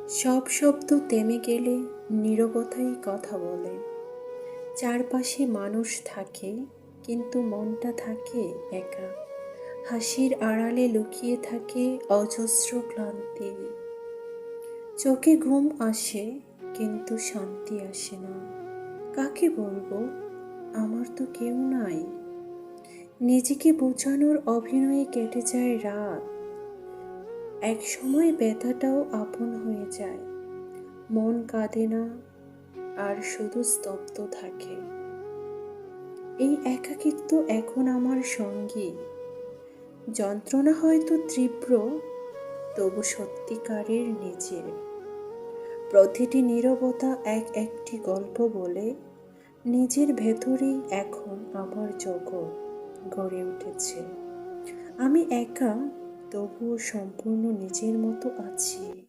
সব শব্দ থেমে গেলে নীরবতাই কথা বলে। চারপাশে মানুষ থাকে, কিন্তু মনটা থাকে একা। হাসির আড়ালে লুকিয়ে থাকে অজস্র ক্লান্তি। চোখে ঘুম আসে, কিন্তু শান্তি আসে না। কাকে বলবো, আমার তো কেউ নাই। নিজেকে বোঝানোর অভিনয়ে কেটে যায় রাত। এক সময় ব্যথাটাও আপন হয়ে যায়। মন কাঁদে না, আর শুধু স্তব্ধ থাকে। এই একাকিত্ব এখন আমার সঙ্গী। যন্ত্রণা হয়তো তীব্র, তবু সত্যিকারের নিজের। প্রতিটি নীরবতা এক একটি গল্প বলে। নিজের ভেতরেই এখন আমার জগৎ গড়ে উঠেছে। আমি একা, তবুও সম্পূর্ণ নিজের মতো আছি।